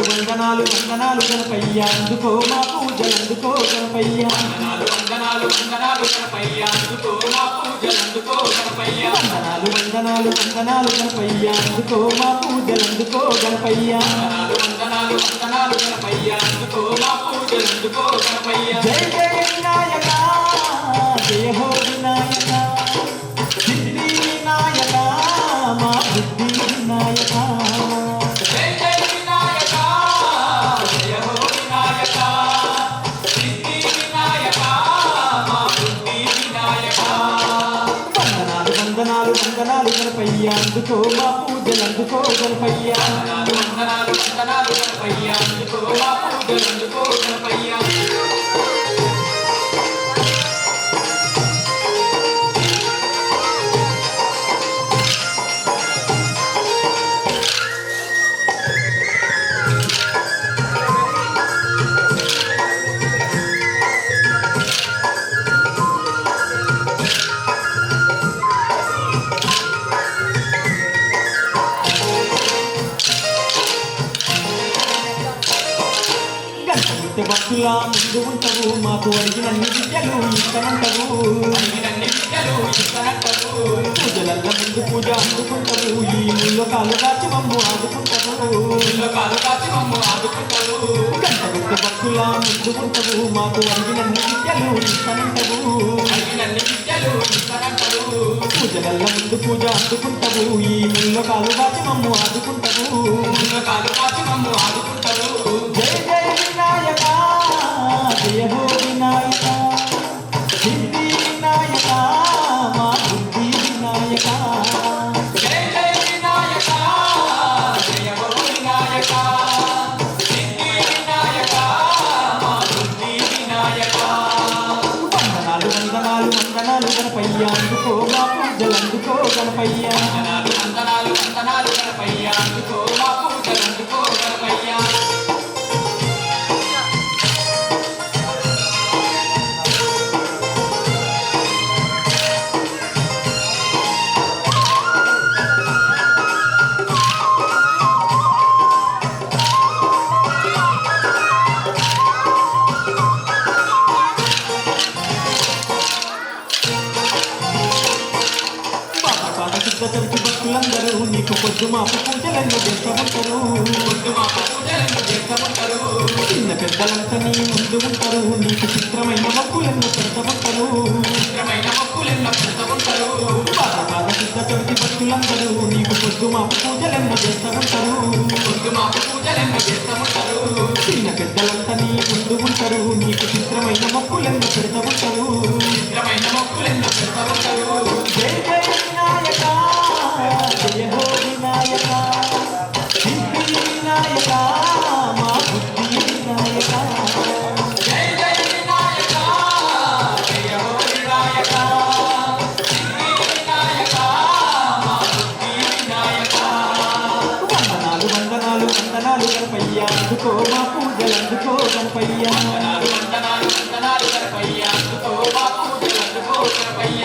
వందనాలు వందనాలు గణపయ్య అందుకో మా పూజలు అందుకో గణపయ్య వందనాలు వందనాలు వందనాలు గణపయ్య అందుకో మా పూజలు అందుకో గణపయ్య వందనాలు వందనాలు వందనాలు గణపయ్య అందుకో మా పూజలు అందుకో గణపయ్య వందనాలు వందనాలు వందనాలు గణపయ్య అందుకో మా పూజలు అందుకో గణపయ్య జయ జయ వినాయక జయ హో వినాయక సిద్ధి వినాయక మా బుద్ధి వినాయక వందనాలు గణపయ్య అందుకో మా పూజలు అందుకో గణపయ్య వందనాలు వందనాలు వందనాలు గణపయ్య అందుకో మా పూజలు అందుకో గణపయ్య భక్తులా ముందు ఉంటావు మాకు అడిగినన్ని విద్యలు ఇస్తానంటావు పూజలల్ల ముందు పూజ అందుకుంటావు ఈ ముళ్ళు కాలు కాచి మమ్ము ఆదుకుంటావు గంట గుర్తు భక్తులా ముందు ఉంటావు మాకు అడిగినన్ని విద్యలు ఇస్తానంటావు పూజలల్ల ముందు పూజ అందుకుంటావు ఈ ముళ్ళు కాలు కాచి మమ్ము ఆదుకుంటావు జయ జయ వినాయక జయ హో వినాయక సిద్ధి వినాయక మా బుద్ధి వినాయక జయ జయ వినాయక జయ హో వినాయక సిద్ధి వినాయక మా బుద్ధి వినాయక వందనాలు వందనాలు వందనాలు గణపయ్య అందుకో మా పూజలు అందుకో గణపయ్య వందనాలు వందనాలు వందనాలు గణపయ్య అందుకో మా పూజలు అందుకో గణపయ్య చవితి భక్తులందరూ నీకు పొద్దు మాపు పూజలను చేస్తూ ఉంటారు చిన్న పెద్దలంతా నీ ముందు ఉంటారు నీకు చిత్రమైన మొక్కులను పెడతారు బాధ సిద్ధ చవితి భక్తులందరూ నీకు పొద్దు మాపు పూజలను చేస్తూ ఉంటారు చిన్న పెద్దలంతా నీ ముందు ఉంటారు నీకు చిత్రమైన మొక్కులను పెడతారు జయ జయ వినాయక జయ హో వినాయక సిద్ధి వినాయక మా బుద్ధి వినాయక జయ జయ వినాయక జయ హో వినాయక సిద్ధి వినాయక మా బుద్ధి వినాయక వందనాలు వందనాలు వందనాలు గణపయ్య అందుకో మా పూజలు అందుకో గణపయ్య వందనాలు వందనాలు వందనాలు గణపయ్య అందుకో మా పూజలు అందుకో గణపయ్య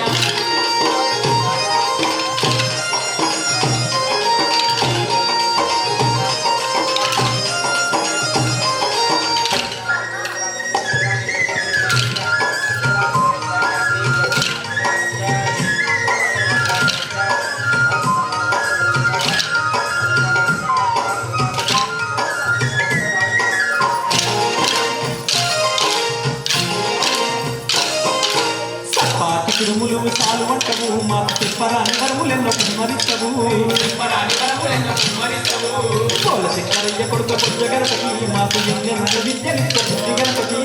శంకరయ్య కొడుక పుట్ట గణపతి మాకు ఎన్నెన్న విద్యలిచ్చ బుద్ధి గణపతి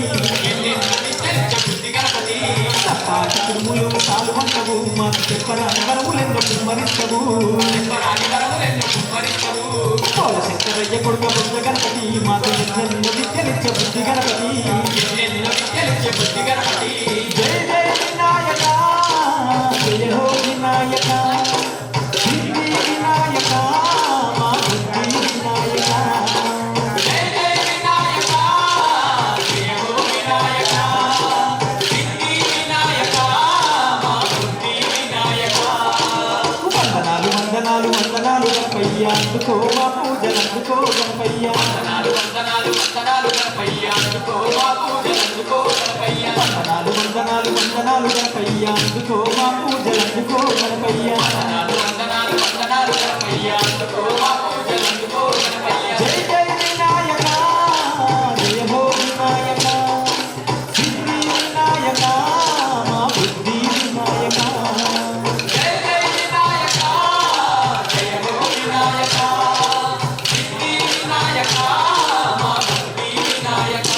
తప్పాటి కురుములు తాలు వంటవు మాకు చెప్పరాని వరములెన్నో కుమ్మరిస్తవు కోల శంకరయ్య కొడుక పుట్ట గణపతి మాకు ఎన్నెన్న విద్యలిచ్చ బుద్ధి గణపతి జయ జయ వినాయక జయ హో వినాయక సిద్ధి వినాయక మా బుద్ధి వినాయక జయ జయ వినాయక జయ హో వినాయక సిద్ధి వినాయక మా బుద్ధి వినాయక వందనాలు వందనాలు వందనాలు గణపయ్య అందుకో మా పూజలందుకో గణపయ్య వందనాలు వందనాలు వందనాలు గణపయ్య అందుకో మా పూజలందుకో గణపయ్య వందనాలు వందనాలు వందనాలు గణపయ్య అందుకో మా పూజలందుకో గణపయ్య వందనాలు వందనాలు వందనాలు గణపయ్య అందుకో మా పూజలందుకో గణపయ్య జయ జయ వినాయక జయ హో వినాయక సిద్ధి వినాయక మా బుద్ధి వినాయక జయ జయ వినాయక జయ హో వినాయక సిద్ధి వినాయక మా బుద్ధి వినాయక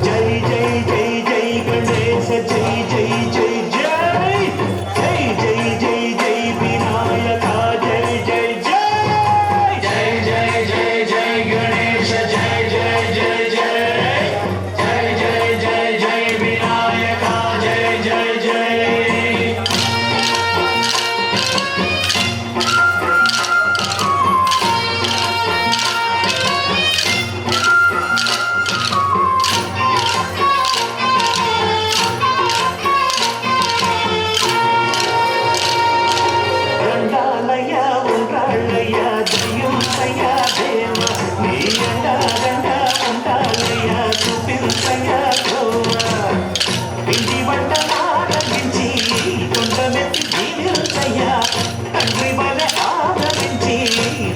జై జై జై జై గణేశ జై జై జై జై జై జై జై జై వినాయక జై జై జై జై జై జై జై గణేశ జై జై జై జై జై జై జై జై వినాయక జై జై జై రండాలయ్య ఉండాలయ్య దయ్యుంటయ్య దేవ నీ అండా రండా ఉండాలయ్య చూపించయ్య గోవా ఇంటి వంట ఆరంభించి కొండమెత్తి దీవించయ్య తండ్రి వల ఆదరించి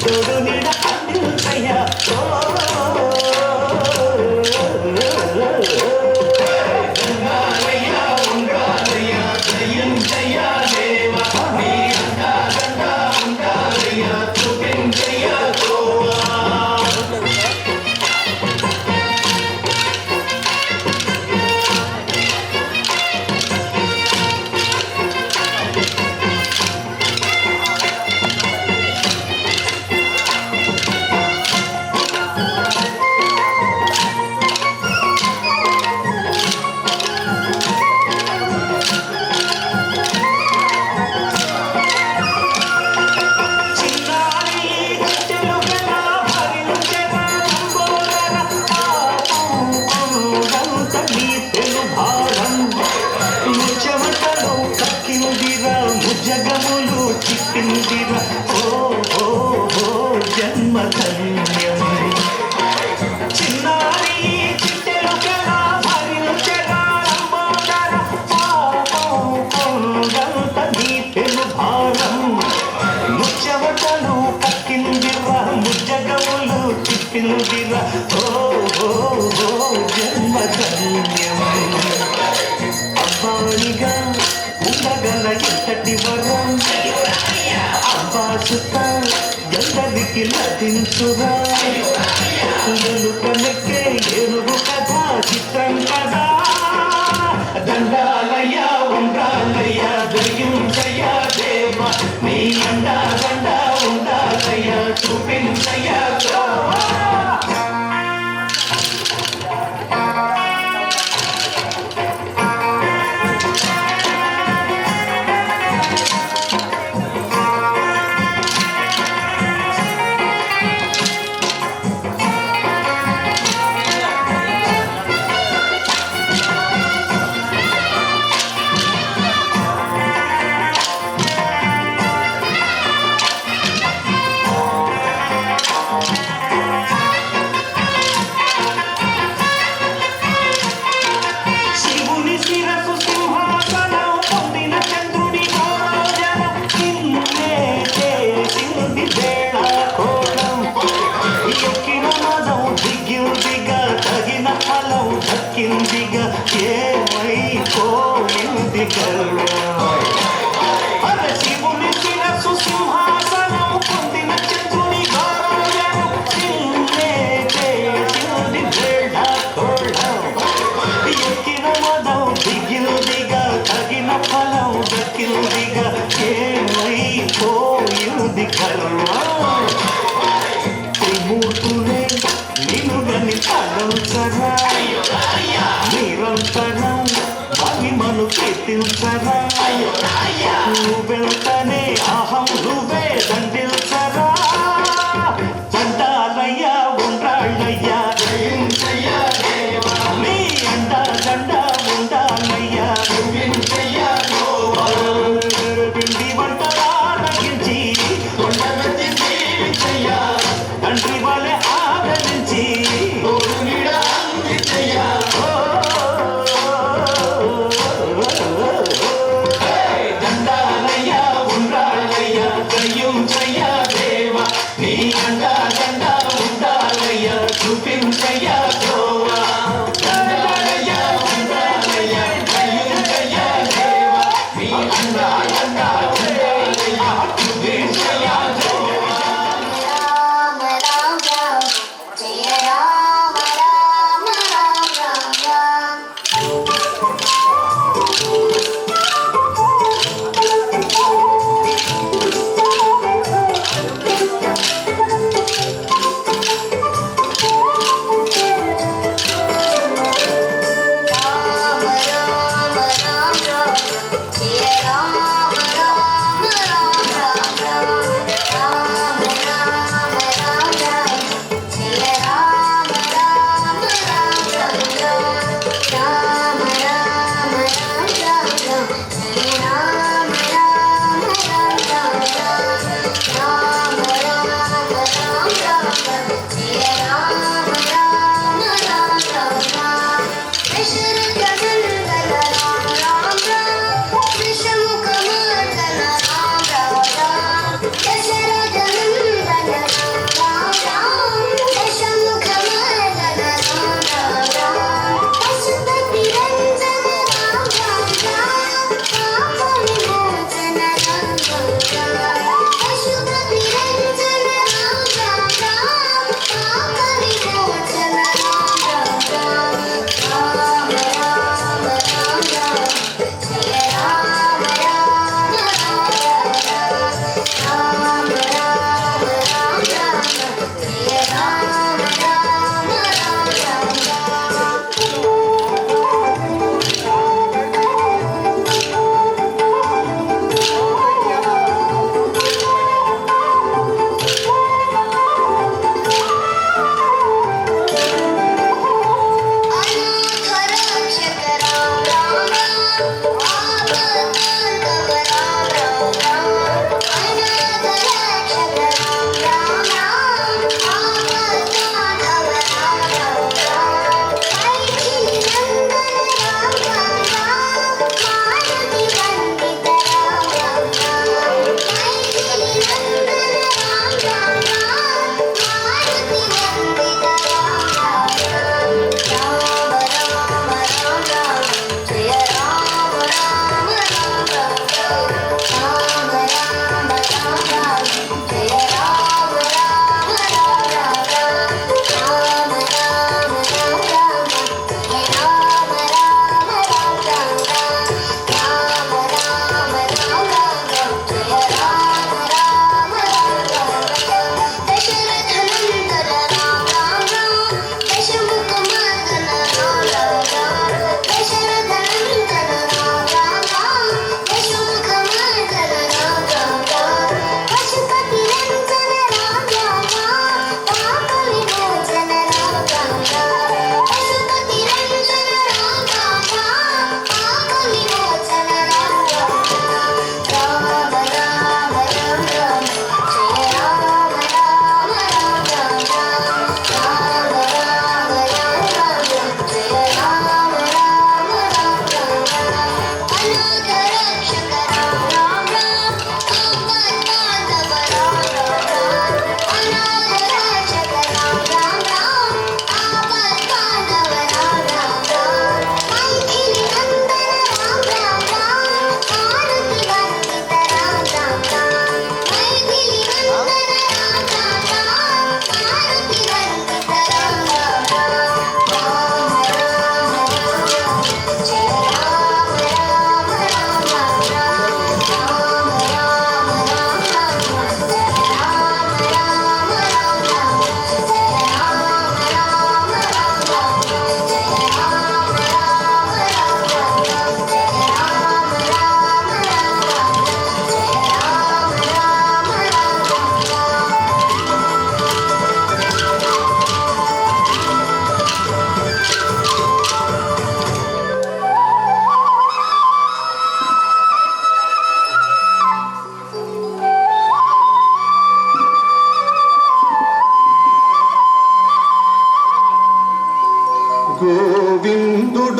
తోడు నీడ అందించయ్య రండాలయ్య ఉండాలయ్య దయ్యుంటయ్య దేవ నీ అండా రండా ఉండాలయ్య చూపించయ్య గోవా చిన్నారి గట్టెలు గల భరించెన నంబోదర పాపంత నీ తెలు భారం ముచ్చమటలు కక్కిందిరా ముజ్జగములు చిక్కిందిరా ఓ ఓ ఓ జన్మధన్యం చిన్నారి చిట్టెలు గల భరించెన నంబోదర పాపంత నీ తెలు భారం ముచ్చవటలు కక్కిందిరా ముజ్జగములు చిక్కిందిరా ఓ ఓ ఓ జన్మధన్యం అబ్బాయిగా ఉండగల ఎంతటి వరం అబ్బా సుత ఎందరికి లభించురా ఎలుకనెక్కే ఏనుగు కథ చిత్రం కదా దండాలయ్య ఉండాలయ్య దయ్యుంటయ్య దేవ నీ అండా దండా ఉండాలయ్య చూపించయ్య గోవా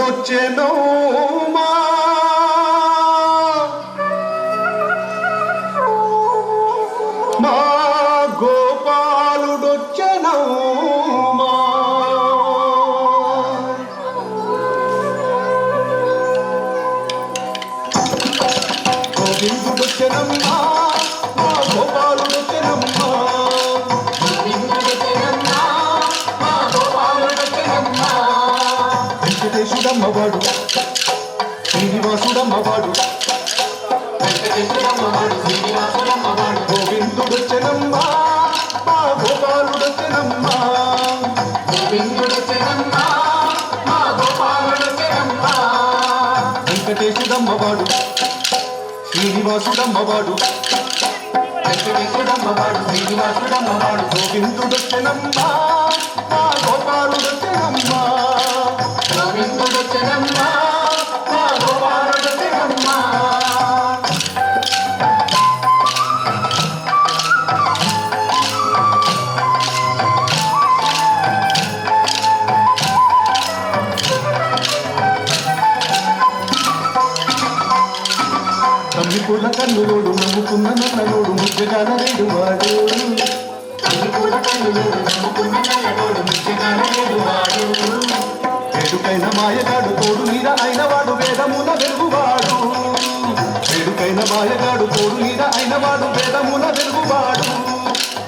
గోవిందుడొచ్చెనోమా మా గోపాలుడొచ్చెనోమా గోవిందుడొచ్చెనమ్మా మా గోపాలుడొచ్చెనమ్మా వెంకటేశుడమ్మవాడు శ్రీనివాసుడమ్మవాడు గోవిందుడొచ్చెనమ్మా మా గోపాలుడొచ్చెనమ్మా వెంకటేశుడమ్మవాడు శ్రీనివాసుడమ్మవాడు గోవిందుడొచ్చెనమ్మా మా గోపాలుడొచ్చెనమ్మా తమ్మిపూల కన్నులోడు నమ్ముకున్న నన్నలోడు ముద్దగాల వేడువాడు వేడుకైన మాయగాడు తోడు మీద అయినవాడు వేదమున వెలుగువాడు వేడుకైన మాయగాడు తోడు మీద అయినవాడు వేదమున వెలుగువాడు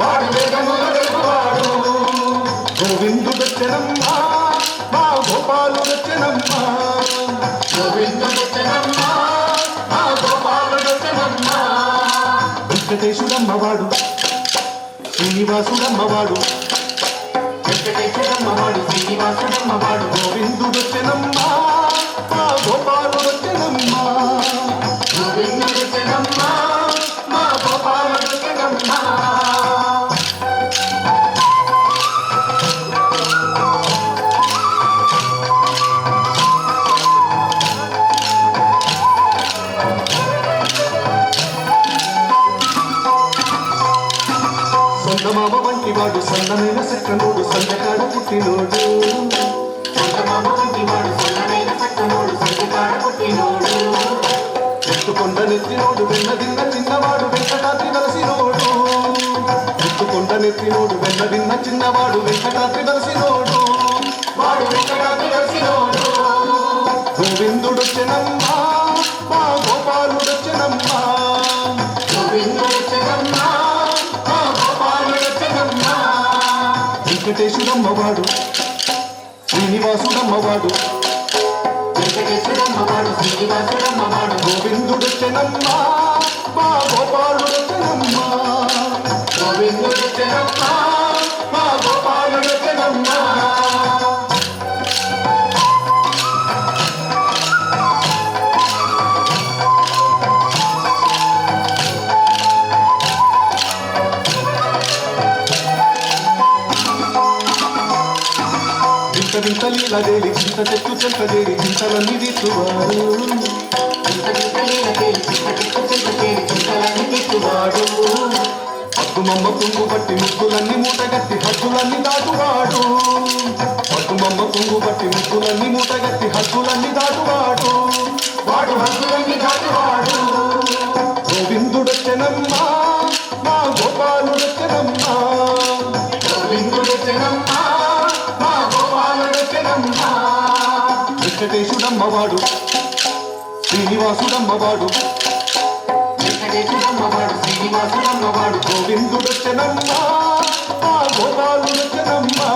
వాడు వేదమున వెలుగువాడు గోవిందుడొచ్చెనమ్మా మా గోపాలుడొచ్చెనమ్మా గోవిందుడొచ్చెనమ్మా మా గోపాలుడొచ్చెనమ్మా వెంకటేశుడమ్మవాడు శ్రీనివాసుడమ్మవాడు గోవిందుడొచ్చెనమ్మా మా గోపాలుడొచ్చెనమ్మా మా గోపాలుడొచ్చెనమ్మా సంగమామ వంటి వాడు సన్నమైన సక్కనోడు సంగకాడ పుట్టినోడు ఎత్తుకొండ నెత్తినోడు వెన్నదిన్న చిన్నవాడు వెంకటాద్రి వెలసినోడు ఎత్తుకొండ నెత్తినోడు వెన్నదిన్న చిన్నవాడు వెంకటాద్రి వెలసినోడు వాడు వెంకటాద్రి వెలసినోడు గోవిందుడొచ్చెనమ్మా మా గోపాలుడొచ్చెనమ్మా గోవిందుడొచ్చెనమ్మా మా గోపాలుడొచ్చెనమ్మా వెంకటేశుడమ్మవాడు శ్రీనివాసుడమ్మవాడు గోవిందుడొచ్చెనమ్మా మా గోపాలుడొచ్చెనమ్మా గోవిందుడొచ్చెనమ్మా మా గోపాలుడొచ్చెనమ్మా వింత లీలదేవి చింత చెట్టు చెంతదేవి చింతలన్నీ తీర్చువాడు పట్టుమమ్మ కుంగు పట్టి ముగ్గులన్నీ మూటగట్టి హద్దులన్నీ దాటువాడు పట్టుమమ్మ కుంగు పట్టి ముగ్గులన్నీ మూటగట్టి హద్దులన్నీ దాటువాడు వాడు హద్దులన్నీ దాటువాడు గోవిందుడొచ్చెనమ్మా మా గోపాలుడొచ్చెనమ్మా గోవిందుడొచ్చెనమ్మా మా గోపాలుడొచ్చెనమ్మా వెంకటేశుడమ్మవాడు శ్రీనివాసుడమ్మవాడు గోవిందుడొచ్చెనమ్మా మా గోపాలుడొచ్చెనమ్మా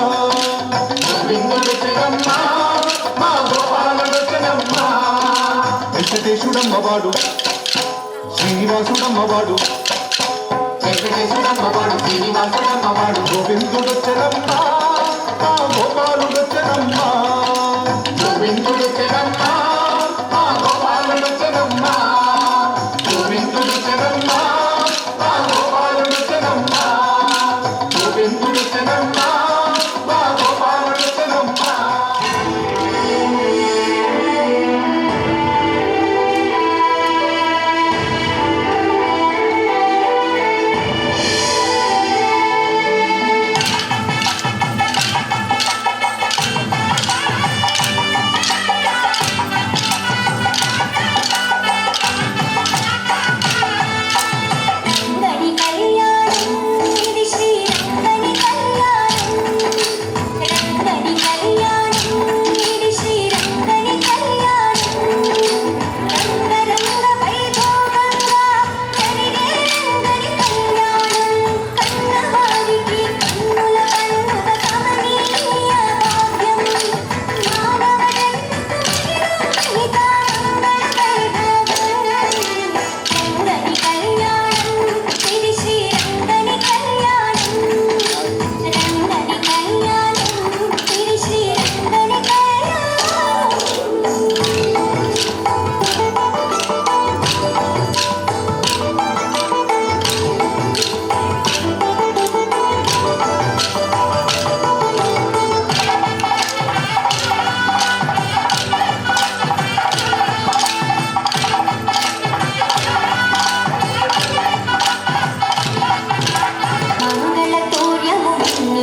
మా గోపాలుడొచ్చెనమ్మా వెంకటేశుడమ్మవాడు శ్రీనివాసుడమ్మవాడు గోవిందుడొచ్చెనమ్మా మా గోపాలుడొచ్చెనమ్మా గోవిందుడొచ్చెనమ్మా మా గోపాలుడొచ్చెనమ్మా గోవిందుడొచ్చెనమ్మా మా గోపాలుడొచ్చెనమ్మా గోవిందుడొచ్చెనమ్మా మా గోపాలుడొచ్చెనమ్మా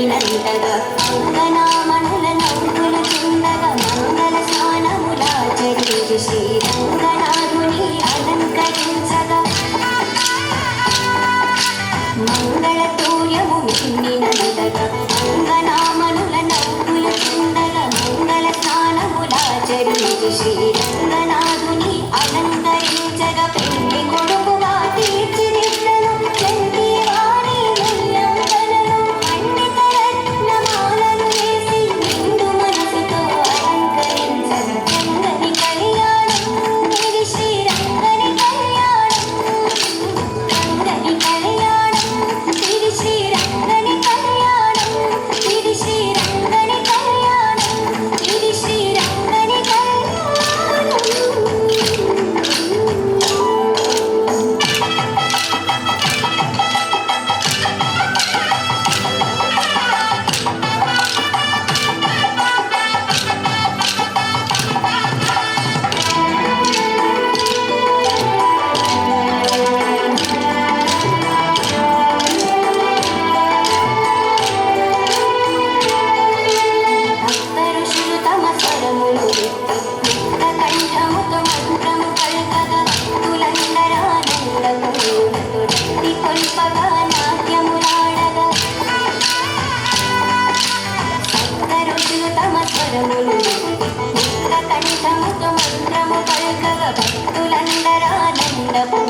నందగా అంగనామణుల నవ్వులు చుండగా మంగళ స్నానములాచరించి శ్రీరంగనాథుని అలంకరించగా మంగళ తూయము నందగా అంగనామణుల నవ్వులు చుండగా మంగళ స్నానములాచరించి శ్రీరంగనాథుని అలంకరించగా పెళ్లి కొడుకుగా తీర్చిదిద్దను చంటి వారి ముల్లంకలను పండిత రత్నమాలను వేసి నిండు మనసుతో అలంకరించగా రంగని కళ్యాణం ఇది శ్రీరంగని కళ్యాణం రంగని కళ్యాణం ఇది శ్రీరంగని కళ్యాణం ఇది శ్రీరంగని కళ్యాణం ఇది శ్రీరంగని కళ్యాణం. భక్త ఋషులు తమ స్వరములు ఎత్తి ముక్త కంఠముతో మంత్రము పలుకగా భక్తులందరానందములతో రక్తి కొల్పగా నాట్యములాడగా భక్త ఋషులు తమ స్వరములు ఎత్తి ముక్త కంఠముతో మంత్రము పలుకగా భక్తులందరానందములతో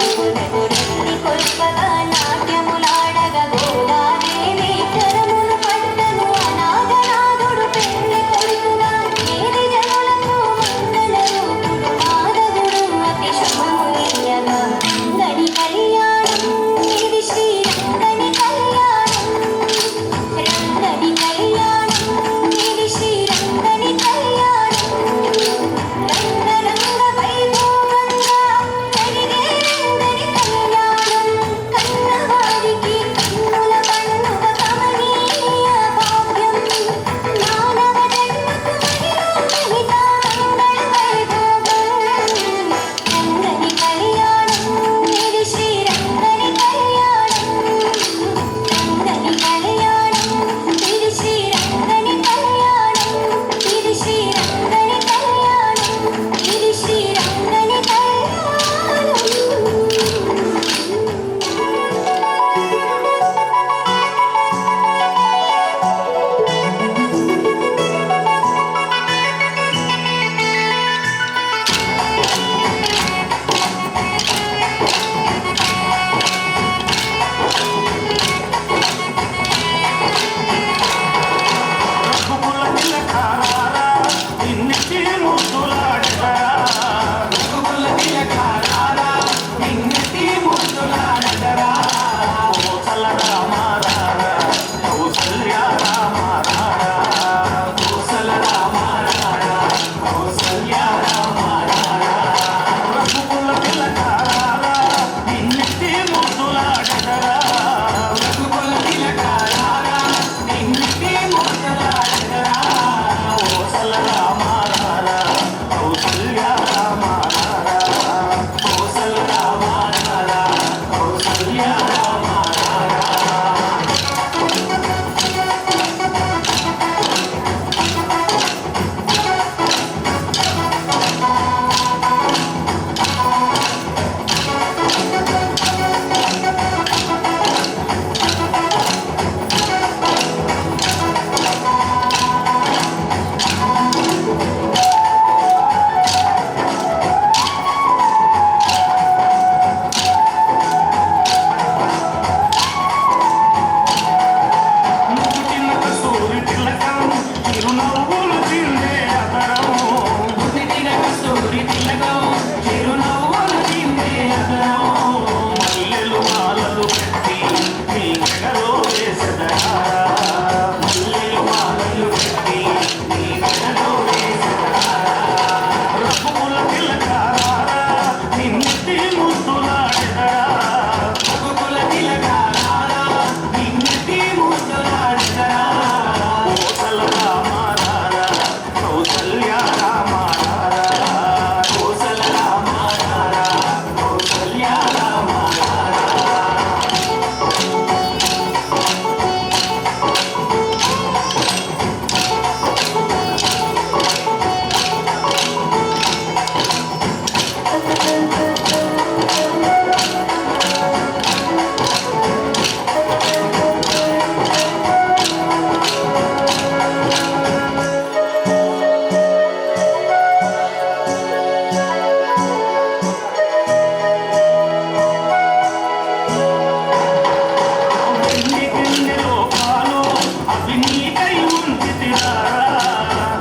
రక్తి కొల్పగా నాట్యములాడగా గోదాదేవి కరములు పట్టను అనాగనాథుడు పెళ్లి కొడుకుగా ఏది జనులకు మంగళ రూపుడు మాధవుడు అతి శుభములియగా రంగని కళ్యాణం ఇది శ్రీరంగని కళ్యాణం రంగని కళ్యాణం ఇది శ్రీరంగని కళ్యాణం రంగరంగ వైభోగంగా కలిగే రంగ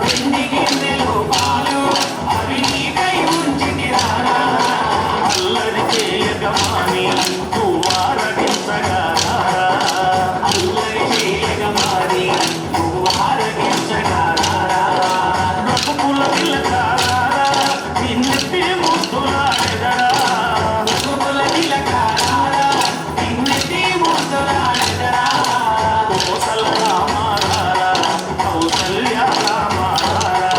వెండి గిన్నెలో పాలు అవి నీకై ఉంచితిరారా అల్లరి చేయగమాని పువ్వారగించగా అల్లరి చేయగమాని పువ్వారగించగా రఘుకుల తిలకారా నిన్నెత్తి ముద్దులాడెదరా రఘుకుల తిలకారా నిన్నెత్తి ముద్దులాడెదరా కోసల రామారా కౌసల్య రామారా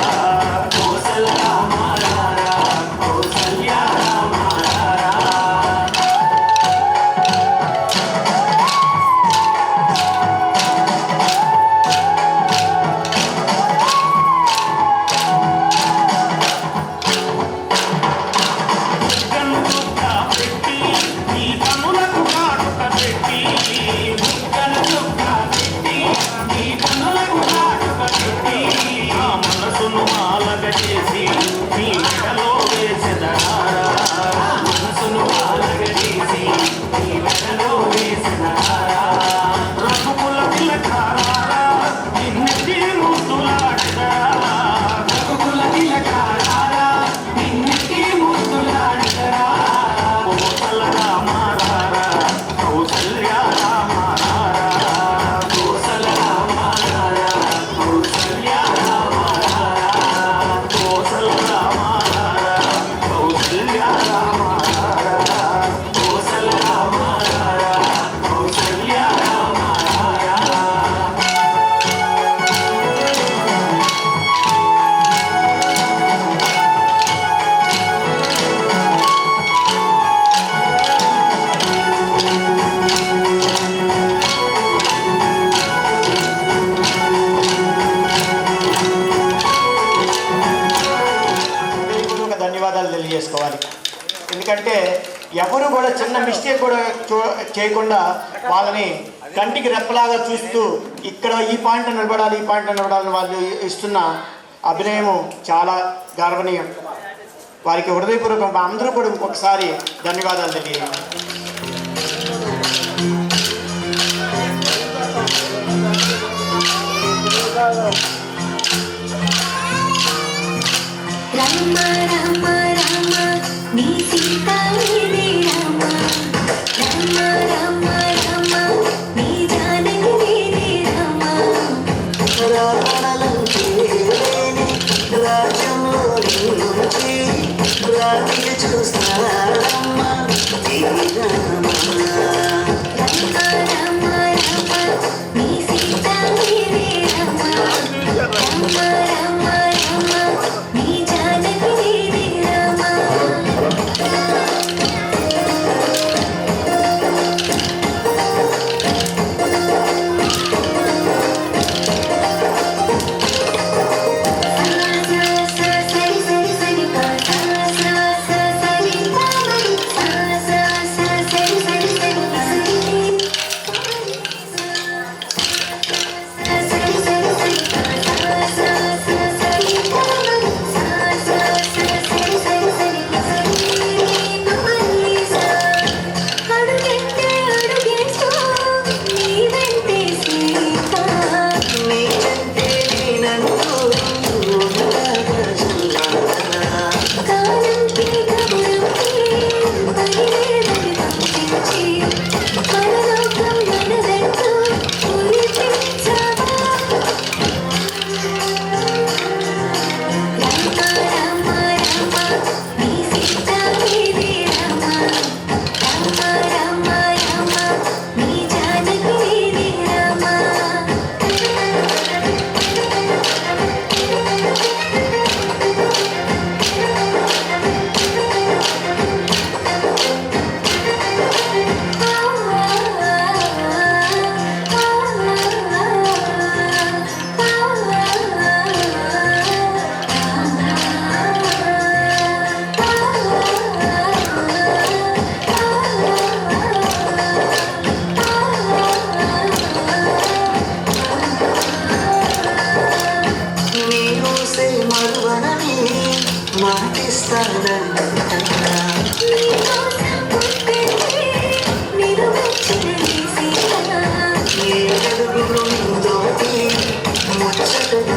కోసల రామారా కౌసల్య రామారా ముగ్గనుక పెట్టి నీ కన్నులకు కాటుక పెట్టి ముగ్గనుక పెట్టి నీ కన్నులకు కాటుక పెట్టి ఆ మనసును మాలగ చేసి నీ మెడలో వేసెదరా మనసును మాలగ చేసి నీ మెడలో వేసెదరా రఘుకుల తిలకారా నిన్నెత్తి ముద్దులాడెదరా రఘుకుల తిలకారా నిన్నెత్తి ముద్దులాడెదరా కోసల రామారా కౌసల్య రామారా కోసల రామారా కౌసల్య రామారా కోసల రామారా కౌసల్య రామారా కోసల రామారా కౌసల్య రామారా హృదయపూర్వక ధన్యవాదాలు తెలియజేసుకోవాలి. ఎందుకంటే ఎవరు కూడా చిన్న మిస్టేక్ కూడా చేయకుండా వాళ్ళని కంటికి రెప్పలాగా చూస్తూ ఇక్కడ ఈ పాయింట్ నిలబడాలి ఈ పాయింట్ నిలబడాలని వాళ్ళు ఇస్తున్న అభినయము చాలా గర్వనీయం. వారికి హృదయపూర్వకంగా అందరూ కూడా ఇంకొకసారి ధన్యవాదాలు తెలియజేయాలి. రామ రామ రామ నీ సీత నీదే రామ రామ రామ రామ నీ జానకి నీదే రామ రామ రామ రామ నీ సీత నీదే రామ రామ రామ రామ నీ జానకి నీదే రామ ముచ్చట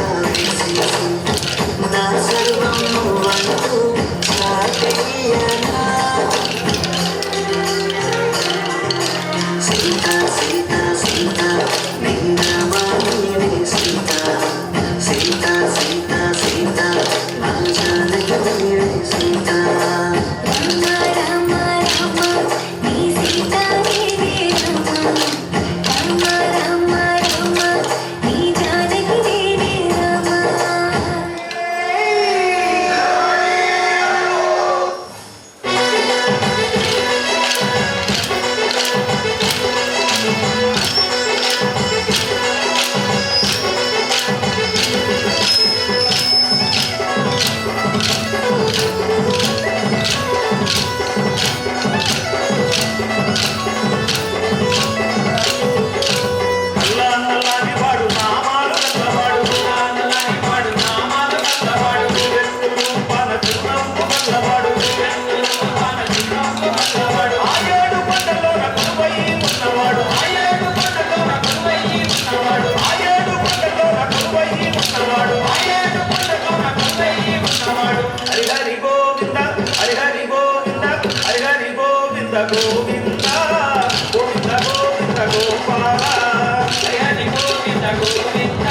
గోవింద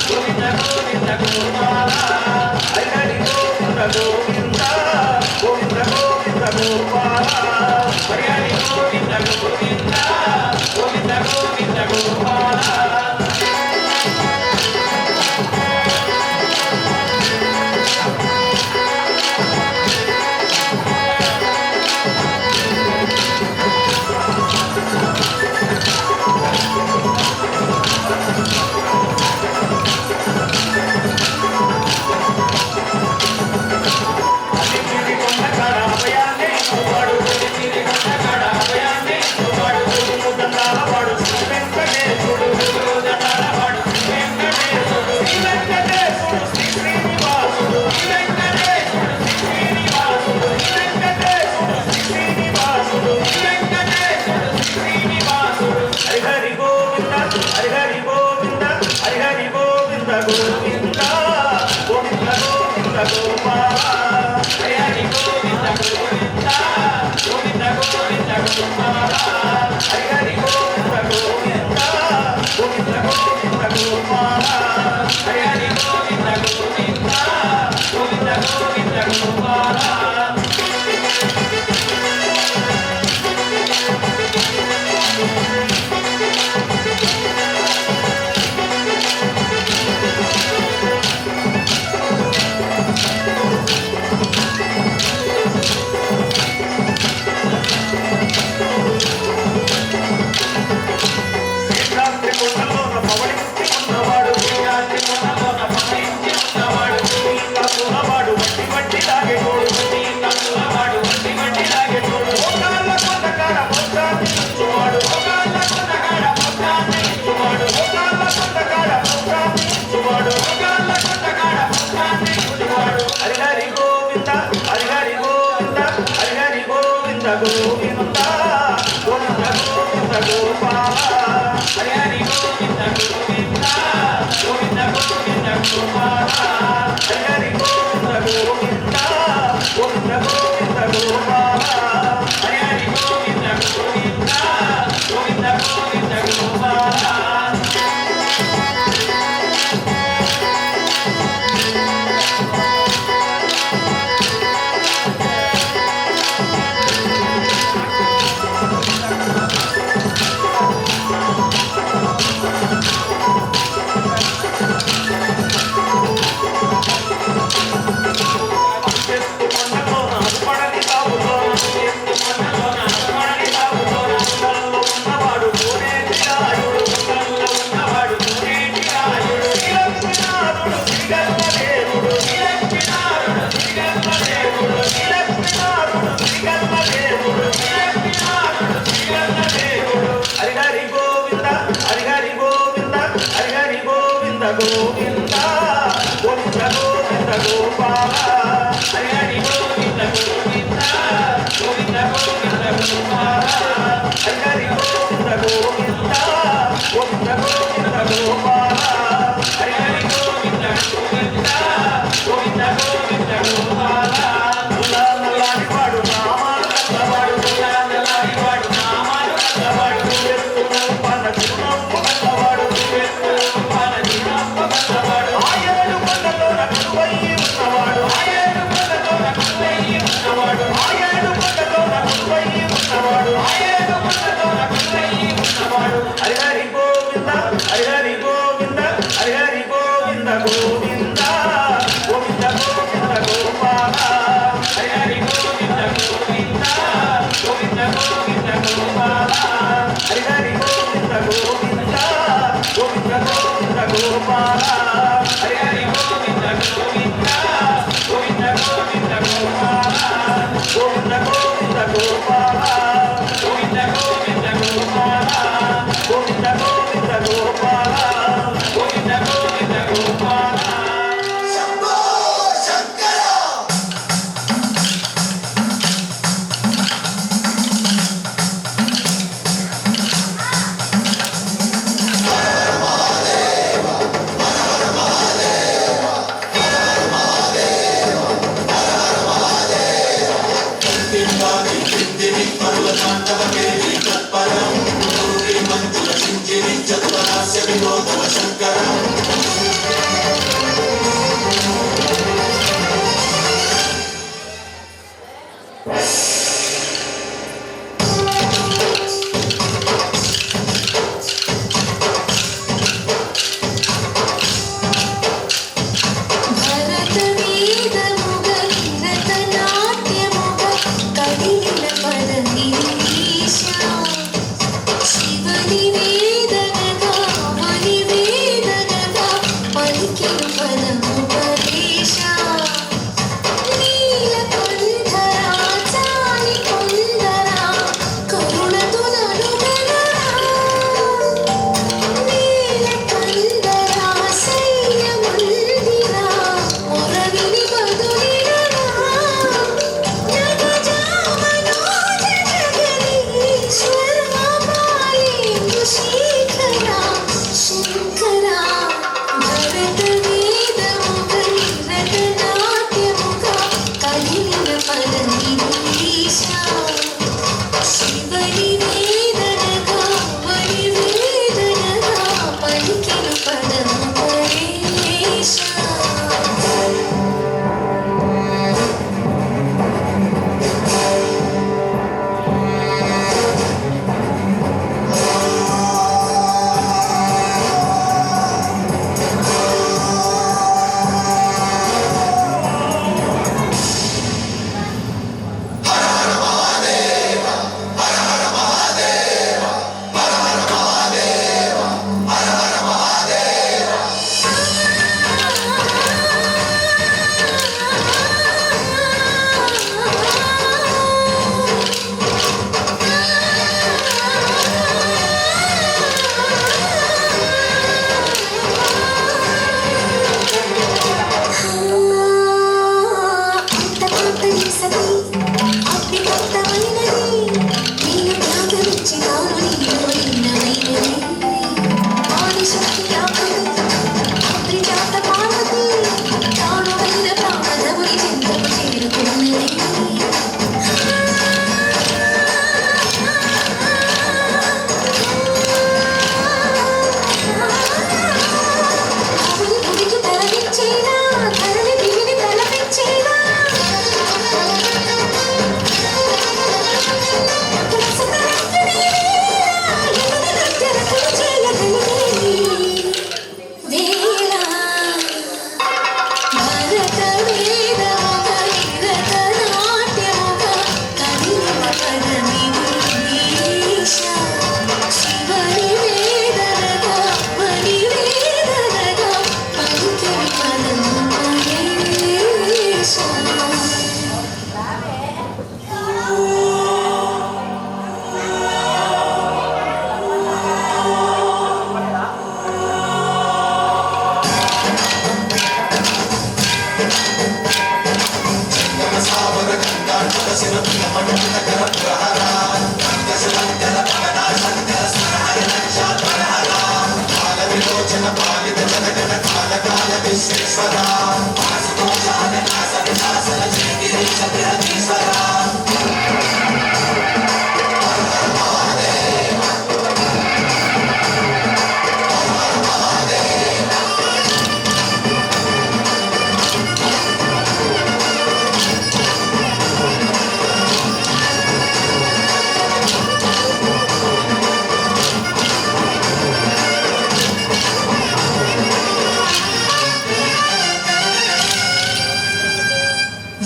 గోవింద గోవింద గోపాల హరి హరి గోవింద గోవింద గోవింద గోవింద గోపాల హరి హరి గోవింద గోవింద గోవింద గోవింద గోపాల వాడు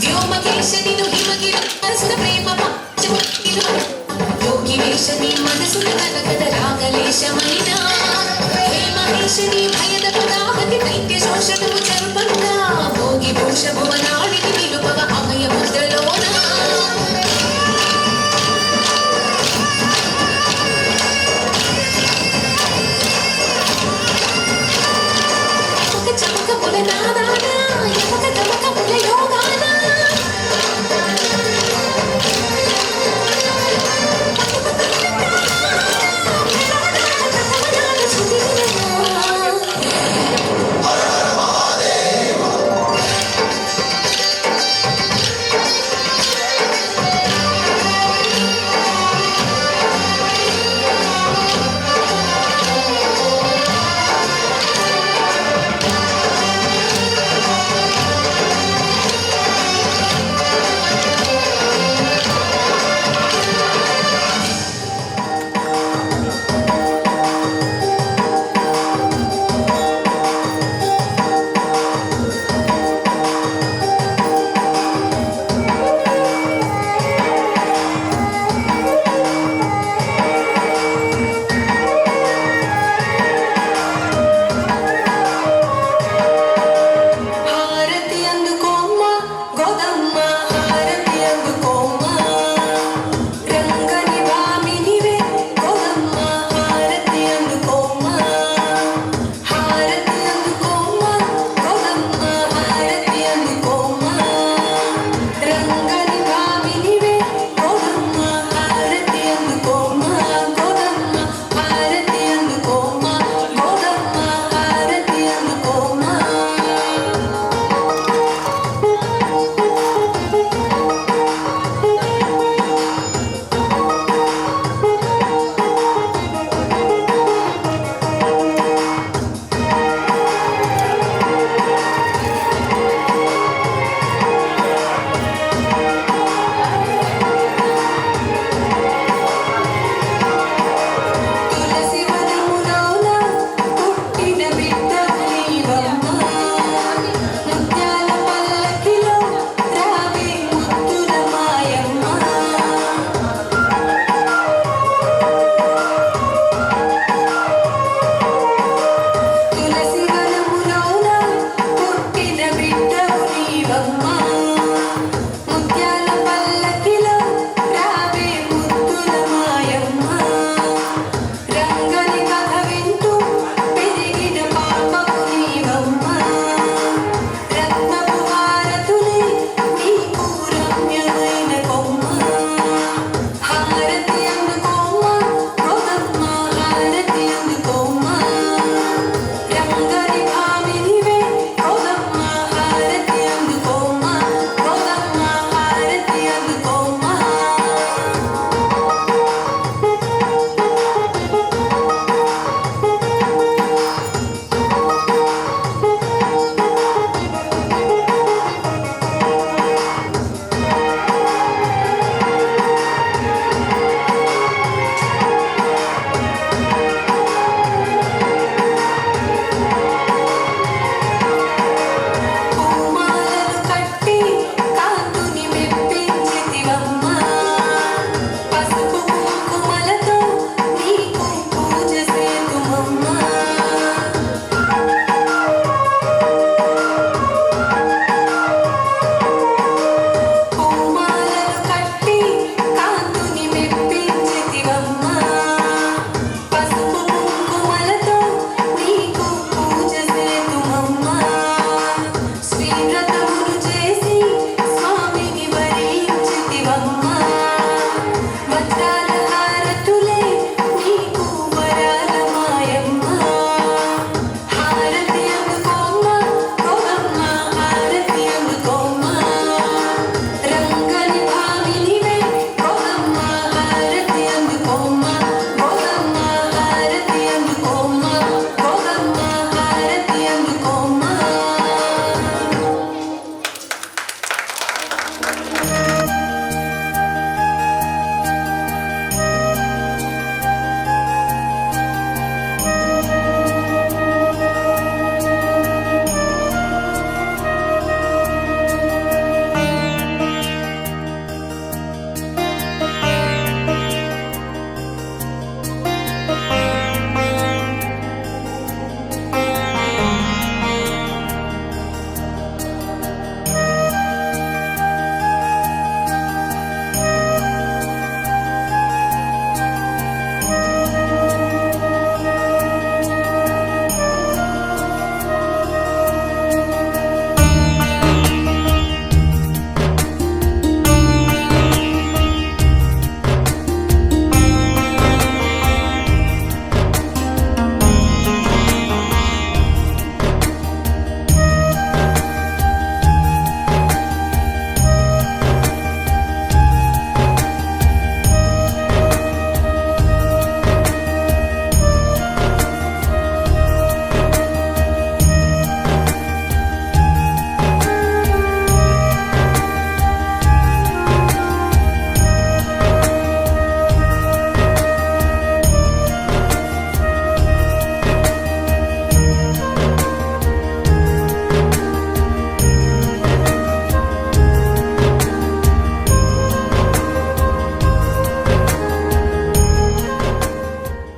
వ్యోమకేశనిను హిమగిరి మనసున ప్రేమ పంచముఖిను యోగి వేషని మనసున కనకద రాగలేశమైన హే మహేశని భయద పదాహతి దైత్య శోషణము జరుపంగా భోగి భూష భువనాళిని నిలుపవ అభయ ముద్రలోన చమక పులనాద